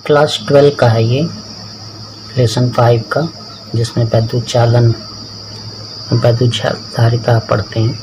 Class 12 का है ये, लेसन 5 का, जिसमें वैद्युत चालन, वैद्युत धारिता पढ़ते हैं,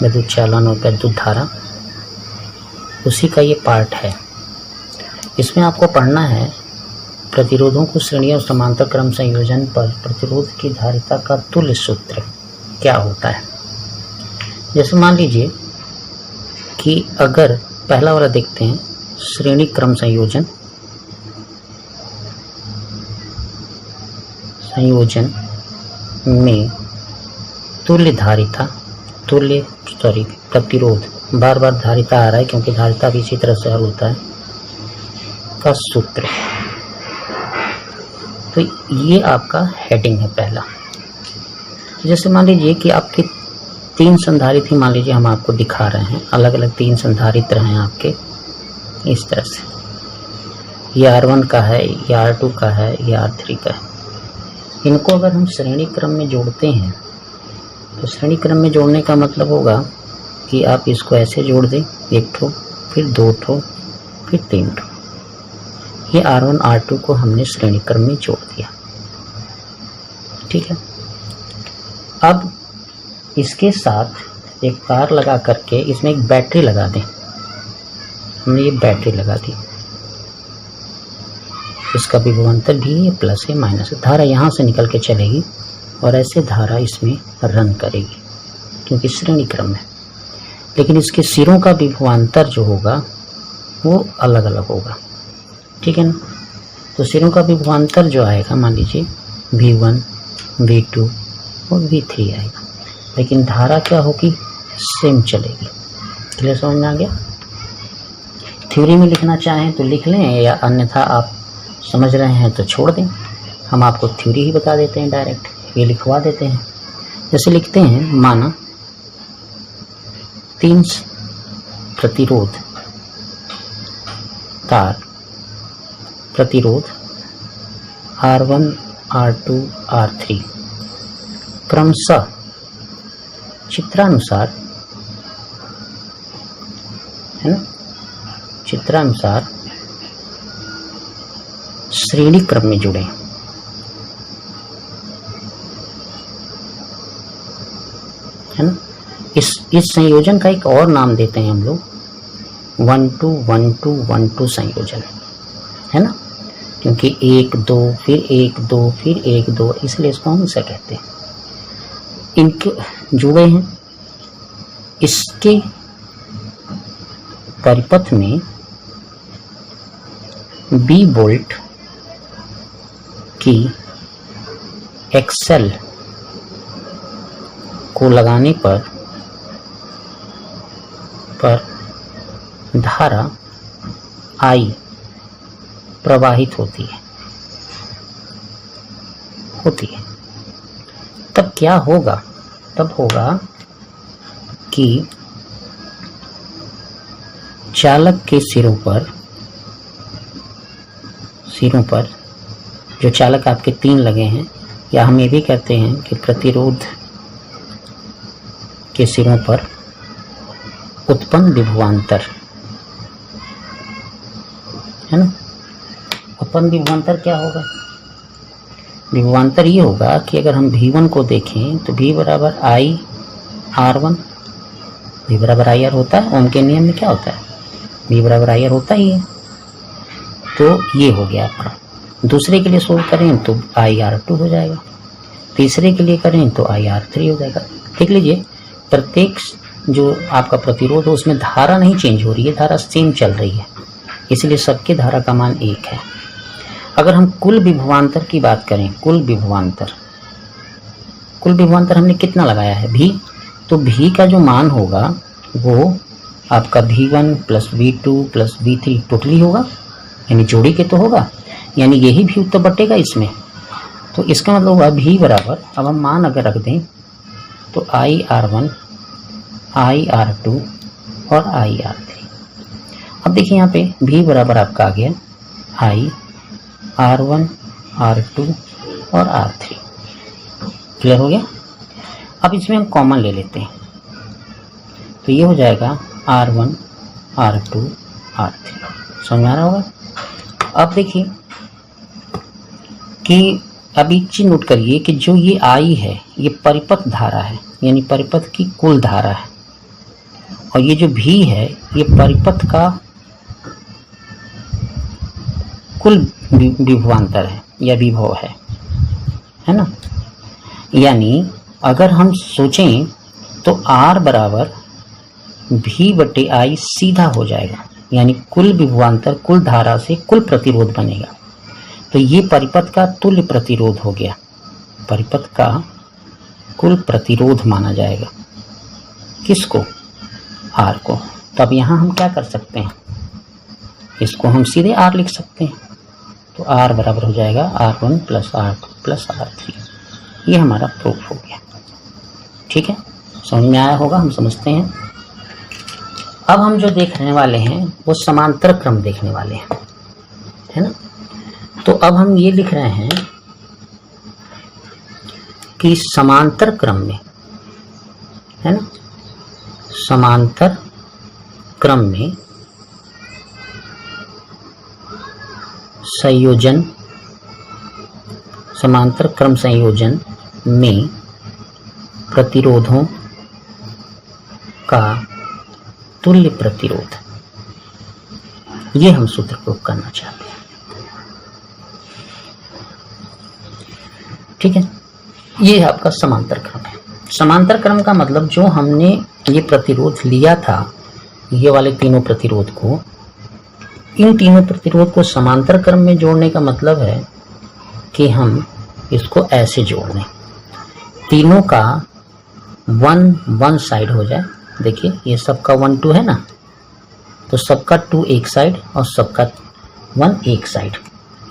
वैद्युत चालन और वैद्युत धारा, उसी का ये पार्ट है। इसमें आपको पढ़ना है प्रतिरोधों को श्रेणी और समांतर क्रम संयोजन पर प्रतिरोध की धारिता का तुल्य सूत्र क्या होता है। जैसे मान लीजिए कि अगर पहला वाला देखते हैं, श्रेणी क्रम संयोजन में तुल्य धारिता, प्रतिरोध, बार बार धारिता आ रहा है क्योंकि धारिता भी इसी तरह से हल होता है, का सूत्र। तो ये आपका हेडिंग है पहला। जैसे मान लीजिए कि आपके 3 संधारित्र, मान लीजिए हम आपको दिखा रहे हैं, अलग अलग 3 संधारित्र हैं आपके इस तरह से, ये R1 का है, ये R2 का है, ये R3 का है। इनको अगर हम श्रेणी क्रम में जोड़ते हैं तो श्रेणी क्रम में जोड़ने का मतलब होगा कि आप इसको ऐसे जोड़ दें, 1 ठो, फिर 2 ठो, फिर 3 ठो। ये R1 R2 को हमने श्रेणी क्रम में जोड़ दिया, ठीक है। अब इसके साथ एक तार लगा करके इसमें एक बैटरी लगा दें, हमने ये बैटरी लगा दी, इसका विभवांतर भी ये प्लस है माइनस है, धारा यहाँ से निकल के चलेगी और ऐसे धारा इसमें रन करेगी क्योंकि श्रेणी क्रम है। लेकिन इसके सिरों का विभवांतर जो होगा वो अलग अलग होगा, ठीक है ना। तो सिरों का विभवांतर जो आएगा, मान लीजिए V1, V2 और V3 आएगा, लेकिन धारा क्या होगी, सेम चलेगी। क्लियर समझ में आ गया। थ्योरी में लिखना चाहें तो लिख लें, या अन्यथा आप समझ रहे हैं तो छोड़ दें। हम आपको थ्योरी ही बता देते हैं, डायरेक्ट ये लिखवा देते हैं। जैसे लिखते हैं, माना 3 प्रतिरोध तार, प्रतिरोध R1, R2, R3 क्रमशः चित्रानुसार, है ना, चित्रानुसार श्रेणी क्रम में जुड़े, है ना। इस संयोजन का एक और नाम देते हैं हम लोग 1-2-1-2-1-2 संयोजन, है ना, क्योंकि 1-2 फिर 1-2 फिर 1-2, इसलिए इसको हम ऐसा कहते हैं। इनके जुड़े हैं, इसके परिपथ में B वोल्ट की एक्सेल को लगाने पर धारा I प्रवाहित होती है। तब क्या होगा, तब होगा कि चालक के सिरों पर जो चालक आपके 3 लगे हैं, या हम ये भी कहते हैं कि प्रतिरोध के सिरों पर उत्पन्न विभवांतर, है ना। उत्पन्न विभवांतर क्या होगा, विभवांतर ये होगा कि अगर हम V1 को देखें तो V बराबर I R1, V बराबर I R होता है, ओम के नियम में क्या होता है, V बराबर I R होता ही है। तो ये हो गया आपका। दूसरे के लिए सोल्व करें तो I R2 हो जाएगा, तीसरे के लिए करें तो I R3 हो जाएगा। देख लीजिए, प्रत्येक जो आपका प्रतिरोध हो उसमें धारा नहीं चेंज हो रही है, धारा सेम चल रही है, इसलिए सबके धारा का मान 1 है। अगर हम कुल विभवांतर की बात करें, कुल विभवांतर हमने कितना लगाया है, V, तो V का जो मान होगा वो आपका V1 plus V2 plus V3 totally होगा, यानी जोड़ी के तो होगा, यानी यही भी उत्तर बटेगा इसमें। तो इसका मतलब होगा V बराबर, अब हम मान अगर रख दें तो I R1, I R2 और I R3। अब देखिए यहाँ पे V बराबर आपका आ गया I R1, R2 और R3। क्लियर हो गया। अब इसमें हम कॉमन ले लेते हैं तो ये हो जाएगा R1, R2, R3। समझ में आ रहा होगा। अब देखिए कि अब एक चीज नोट करिए कि जो ये आई है ये परिपथ धारा है, यानी परिपथ की कुल धारा है, और ये जो भी है ये परिपथ का कुल विभवांतर है या विभव है ना। यानी अगर हम सोचें तो R बराबर V बटे I सीधा हो जाएगा, यानी कुल विभवांतर कुल धारा से कुल प्रतिरोध बनेगा। तो ये परिपथ का तुल्य प्रतिरोध हो गया, परिपथ का कुल प्रतिरोध माना जाएगा किसको, R को। तो अब यहाँ हम क्या कर सकते हैं, इसको हम सीधे R लिख सकते हैं। तो R बराबर हो जाएगा R1 plus R2 plus R3। ये हमारा प्रूफ हो गया। ठीक है, समझ में आया होगा, हम समझते हैं। अब हम जो देखने वाले हैं वो समांतर क्रम देखने वाले हैं, है ना। तो अब हम ये लिख रहे हैं कि समांतर क्रम में, है ना, समांतर क्रम में संयोजन, समांतर क्रम संयोजन में प्रतिरोधों का तुल्य प्रतिरोध, ये हम सूत्र प्रयोग करना चाहते हैं। ठीक है, ये आपका समांतर क्रम है। समांतर क्रम का मतलब जो हमने ये प्रतिरोध लिया था, ये वाले तीनों प्रतिरोध को, इन तीनों प्रतिरोध को समांतर क्रम में जोड़ने का मतलब है कि हम इसको ऐसे जोड़ दें, तीनों का वन साइड हो जाए। देखिए ये सबका 1 2 है ना, तो सबका 2 एक साइड और सबका 1 एक साइड,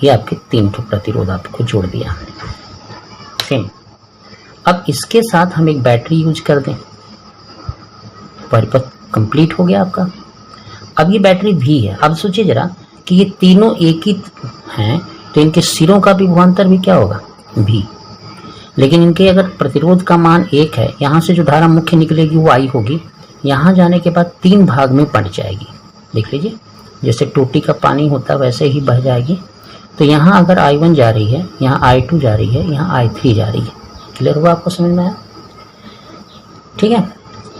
ये आपके 3 प्रतिरोध आपको जोड़ दिया सेम। अब इसके साथ हम एक बैटरी यूज कर दें, परिपथ कंप्लीट हो गया आपका। अब ये बैटरी भी है। अब सोचिए जरा कि ये तीनों एक ही हैं, तो इनके सिरों का विभवांतर भी क्या होगा, भी। लेकिन इनके अगर प्रतिरोध का मान 1 है, यहाँ से जो धारा मुख्य निकलेगी वो I होगी, यहाँ जाने के बाद 3 भाग में बंट जाएगी। देख लीजिए जैसे टोटी का पानी होता है वैसे ही बह जाएगी। तो यहाँ अगर I1 जा रही है, यहाँ I2 जा रही है, यहाँ I3 जा रही है। क्लियर हुआ, आपको समझ में आया। ठीक है,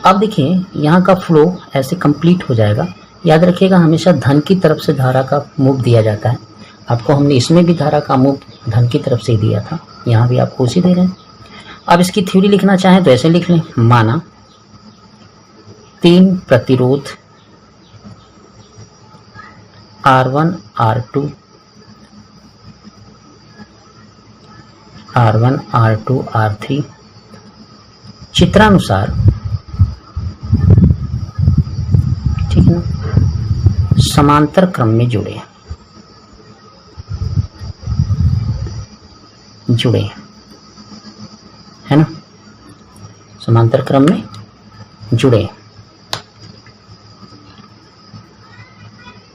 अब देखिए यहाँ का फ्लो ऐसे कंप्लीट हो जाएगा। याद रखिएगा हमेशा धन की तरफ से धारा का मूव दिया जाता है। आपको हमने इसमें भी धारा का मूव धन की तरफ से दिया था, यहाँ भी आपको उसी दे रहे हैं। अब इसकी थ्योरी लिखना चाहें तो ऐसे लिख लें, माना 3 प्रतिरोध R1 R2 R1 R2 R3 चित्रानुसार, ठीक है ना, समांतर क्रम में जुड़े है ना, समांतर क्रम में जुड़े।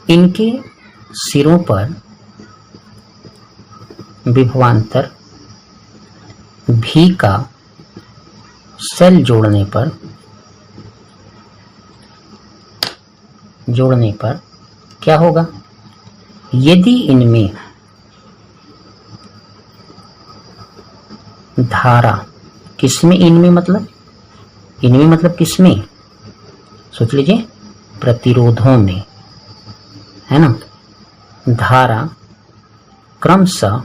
इनके सिरों पर विभवांतर भी का सेल जोड़ने पर क्या होगा, यदि इनमें धारा, किसमें, इनमें मतलब किसमें, सोच लीजिए प्रतिरोधों में, है ना, धारा क्रमशः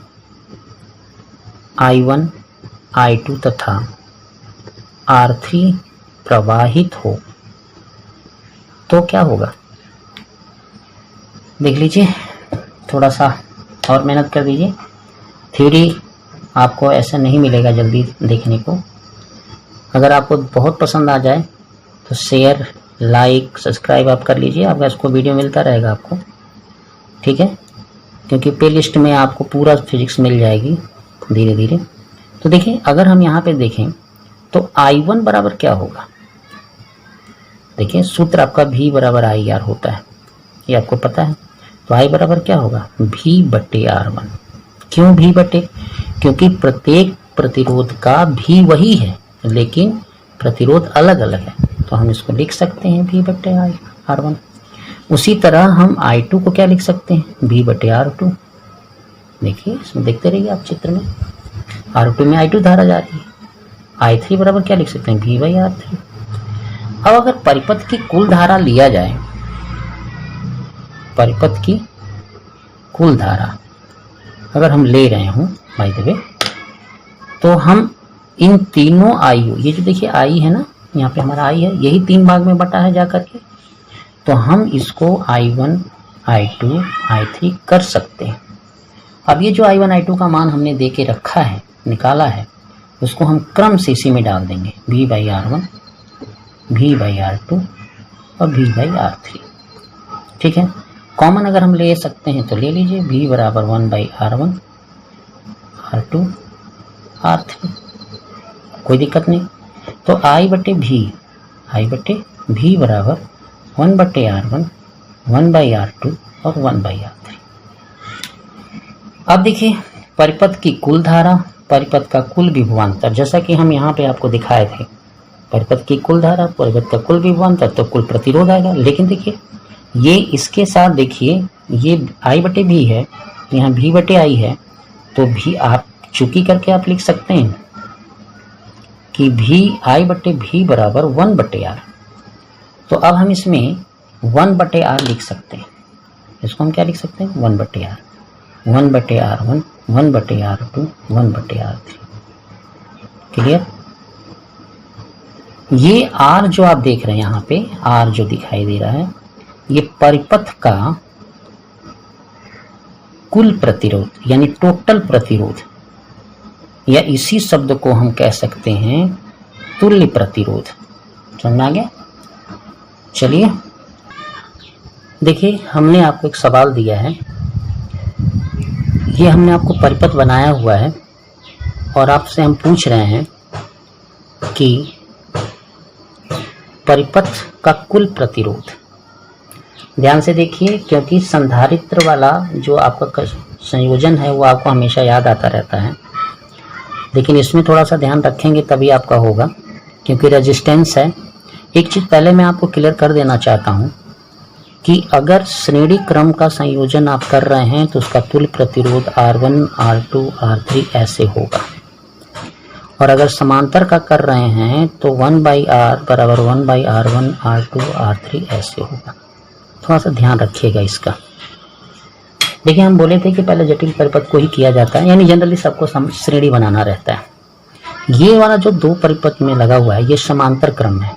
I1 I2 तथा R3 प्रवाहित हो तो क्या होगा। देख लीजिए, थोड़ा सा और मेहनत कर दीजिए। थ्योरी आपको ऐसा नहीं मिलेगा जल्दी देखने को। अगर आपको बहुत पसंद आ जाए तो शेयर, लाइक, सब्सक्राइब आप कर लीजिए, आपका इसको वीडियो मिलता रहेगा आपको। ठीक है, क्योंकि प्ले लिस्ट में आपको पूरा फिजिक्स मिल जाएगी धीरे धीरे। तो देखिए अगर हम यहाँ पे देखें तो I1 बराबर क्या होगा, देखिए सूत्र आपका V बराबर IR होता है, ये आपको पता है। तो I बराबर क्या होगा, V बटे R1। क्यों V बटे, क्योंकि प्रत्येक प्रतिरोध का भी वही है लेकिन प्रतिरोध अलग अलग है, तो हम इसको लिख सकते हैं V बटे R1। उसी तरह हम I2 को क्या लिख सकते हैं, V/R2। देखिए इसमें देखते रहिए आप चित्र में, R2 में I2 धारा जा रही है। I3 बराबर क्या लिख सकते हैं, V/R3। अब अगर परिपथ की कुल धारा लिया जाए, परिपथ की कुल धारा अगर हम ले रहे हूं बाय द वे, तो हम इन तीनों I, ये जो देखिए I है ना, यहाँ पे हमारा I है, यही 3 भाग में बटा है जाकर के, तो हम इसको I1, I2, I3 कर सकते हैं। अब ये जो I1, I2 का मान हमने दे के रखा है, निकाला है, उसको हम क्रम से इसी में डाल देंगे, V/R1, V/R2 और V/R3। ठीक है, कॉमन अगर हम ले सकते हैं तो ले लीजिए, V बराबर 1/R1, R2, R3, कोई दिक्कत नहीं। तो I/V बराबर 1/R1, 1/R2 और 1/R3। अब देखिए परिपथ की कुल धारा, परिपथ का कुल विभवांतर, जैसा कि हम यहाँ पे आपको दिखाए थे, परिपथ की कुल धारा, परिपथ का कुल विभवांतर, तो कुल प्रतिरोध आएगा। लेकिन देखिए ये इसके साथ देखिए ये I/V है, यहाँ V/I है, तो भी आप चुकी करके आप लिख सकते हैं कि I/V बराबर 1/R। तो अब हम इसमें 1/R लिख सकते हैं, इसको हम क्या लिख सकते हैं, 1/R, 1/R1, 1/R2, 1/R3। Clear. ये R जो आप देख रहे हैं यहाँ पे, R जो दिखाई दे रहा है, ये परिपथ का कुल प्रतिरोध यानी टोटल प्रतिरोध, या इसी शब्द को हम कह सकते हैं तुल्य प्रतिरोध। समझ में आ गया। चलिए देखिए, हमने आपको एक सवाल दिया है, ये हमने आपको परिपथ बनाया हुआ है और आपसे हम पूछ रहे हैं कि परिपथ का कुल प्रतिरोध। ध्यान से देखिए, क्योंकि संधारित्र वाला जो आपका संयोजन है वो आपको हमेशा याद आता रहता है, लेकिन इसमें थोड़ा सा ध्यान रखेंगे तभी आपका होगा, क्योंकि रेजिस्टेंस है। एक चीज़ पहले मैं आपको क्लियर कर देना चाहता हूँ कि अगर श्रेणी क्रम का संयोजन आप कर रहे हैं तो उसका तुल्य प्रतिरोध R1, R2, R3 ऐसे होगा, और अगर समांतर का कर रहे हैं तो 1/R बराबर 1/R1, R2, R3 ऐसे होगा। थोड़ा सा ध्यान रखिएगा इसका। देखिए हम बोले थे कि पहले जटिल परिपथ को ही किया जाता है, यानी जनरली सबको श्रेणी बनाना रहता है। ये वाला जो 2 परिपथ में लगा हुआ है ये समांतर क्रम है,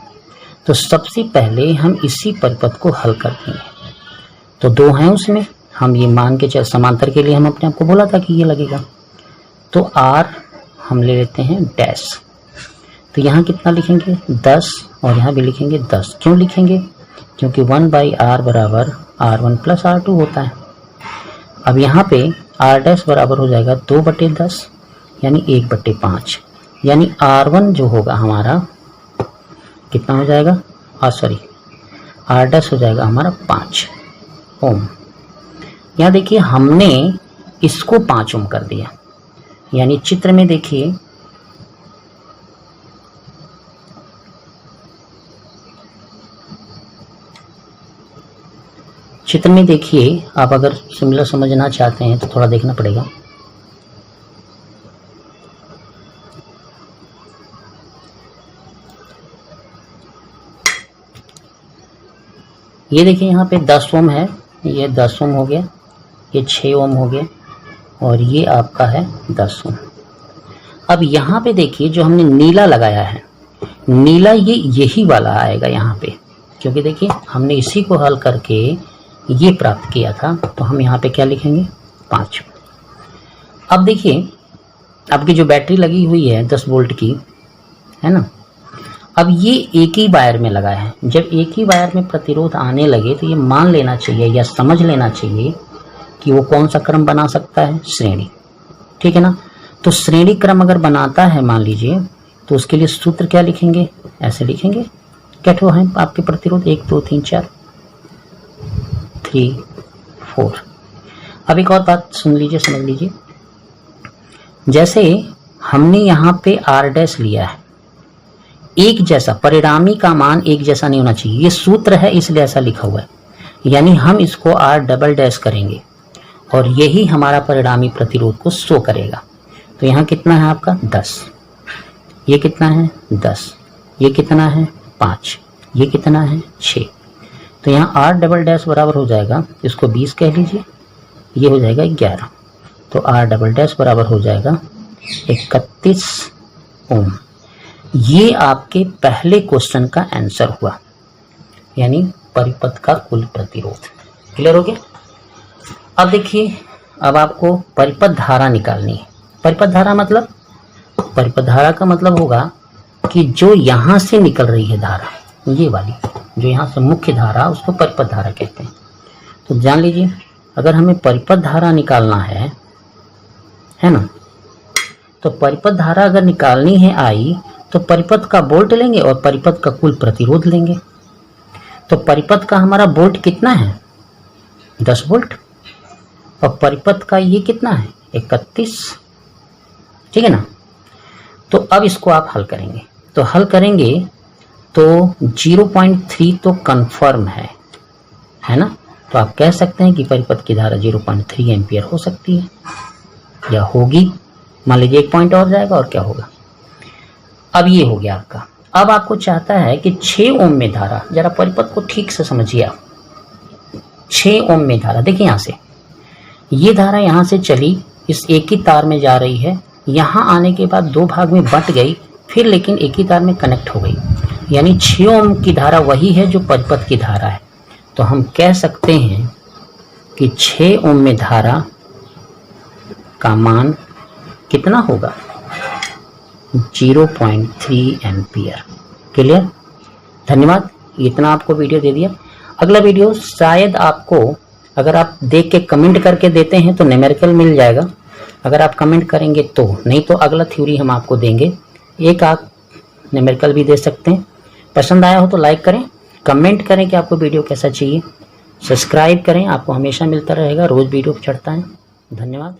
तो सबसे पहले हम इसी परिपथ को हल कर देंगे। तो 2 हैं उसमें, हम ये मान के चल, समांतर के लिए हम अपने आप को बोला था कि ये लगेगा, तो R हम ले लेते हैं डैश। तो यहाँ कितना लिखेंगे, 10, और यहाँ भी लिखेंगे 10। क्यों लिखेंगे, क्योंकि 1/R बराबर R1 प्लस R2 होता है। अब यहाँ पे R डैश बराबर हो जाएगा 2/10 यानी 1/5, यानी R1 जो होगा हमारा कितना हो जाएगा, R डैश हो जाएगा हमारा 5 ओम। यहाँ देखिए हमने इसको 5 ओम कर दिया, यानी चित्र में देखिए आप अगर सिमिलर समझना चाहते हैं तो थोड़ा देखना पड़ेगा। ये देखिए यहाँ पे 10 ओम है, ये 10 ओम हो गया, ये 6 ओम हो गया, और ये आपका है 10 ओम। अब यहाँ पे देखिए जो हमने नीला लगाया है, नीला यही वाला आएगा यहाँ पे, क्योंकि देखिए हमने इसी को हल करके ये प्राप्त किया था, तो हम यहाँ पे क्या लिखेंगे, 5। अब देखिए आपकी जो बैटरी लगी हुई है 10 वोल्ट की, है ना, अब ये एक ही वायर में लगा है। जब एक ही वायर में प्रतिरोध आने लगे तो ये मान लेना चाहिए या समझ लेना चाहिए कि वो कौन सा क्रम बना सकता है, श्रेणी। ठीक है ना। तो श्रेणी क्रम अगर बनाता है मान लीजिए, तो उसके लिए सूत्र क्या लिखेंगे, ऐसे लिखेंगे, क्या ठो है आपके प्रतिरोध, 1 2 3 4 3 4। अब एक और बात सुन लीजिए, समझ लीजिए, जैसे हमने यहाँ पे R डैश लिया है, एक जैसा, परिणामी का मान एक जैसा नहीं होना चाहिए, ये सूत्र है इसलिए ऐसा लिखा हुआ है। यानी हम इसको R डबल डैश करेंगे और यही हमारा परिणामी प्रतिरोध को शो करेगा। तो यहाँ कितना है आपका 10, ये कितना है 10, ये कितना है 5, ये कितना है 6। तो यहाँ R डबल डैश बराबर हो जाएगा, इसको 20 कह लीजिए, ये हो जाएगा 11। तो R डबल डैश बराबर हो जाएगा 31 ओम। ये आपके पहले क्वेश्चन का आंसर हुआ, यानी परिपथ का कुल प्रतिरोध। क्लियर हो गया? अब देखिए, अब आपको परिपथ धारा निकालनी है। परिपथ धारा मतलब, परिपथ धारा का मतलब होगा कि जो यहाँ से निकल रही है धारा, ये वाली जो यहाँ से मुख्य धारा, उसको परिपथ धारा कहते हैं। तो जान लीजिए, अगर हमें परिपथ धारा निकालना है ना, तो परिपथ धारा अगर निकालनी है आई, तो परिपथ का वोल्ट लेंगे और परिपथ का कुल प्रतिरोध लेंगे। तो परिपथ का हमारा वोल्ट कितना है 10 वोल्ट, और परिपथ का ये कितना है 31, ठीक है ना। तो अब इसको आप हल करेंगे, तो हल करेंगे तो 0.3 तो कंफर्म है ना। तो आप कह सकते हैं कि परिपथ की धारा 0.3 एम्पियर हो सकती है या होगी। मान लीजिए 1 पॉइंट और जाएगा और क्या होगा। अब ये हो गया आपका। अब आपको चाहता है कि 6 ओम में धारा, जरा परिपथ को ठीक से समझिए आप। 6 ओम में धारा, देखिए यहाँ से ये धारा यहाँ से चली, इस एक ही तार में जा रही है, यहाँ आने के बाद 2 भाग में बंट गई, फिर लेकिन एक ही तार में कनेक्ट हो गई, यानी 6 ओम की धारा वही है जो परिपथ की धारा है। तो हम कह सकते हैं कि 6 ओम में धारा का मान कितना होगा 0.3 एम्पियर। क्लियर? धन्यवाद। इतना आपको वीडियो दे दिया। अगला वीडियो शायद आपको, अगर आप देख के कमेंट करके देते हैं तो न्यूमेरिकल मिल जाएगा, अगर आप कमेंट करेंगे तो, नहीं तो अगला थ्योरी हम आपको देंगे। एक आप न्यूमेरिकल भी दे सकते हैं। पसंद आया हो तो लाइक करें, कमेंट करें कि आपको वीडियो कैसा चाहिए, सब्सक्राइब करें, आपको हमेशा मिलता रहेगा, रोज़ वीडियो चढ़ता है। धन्यवाद।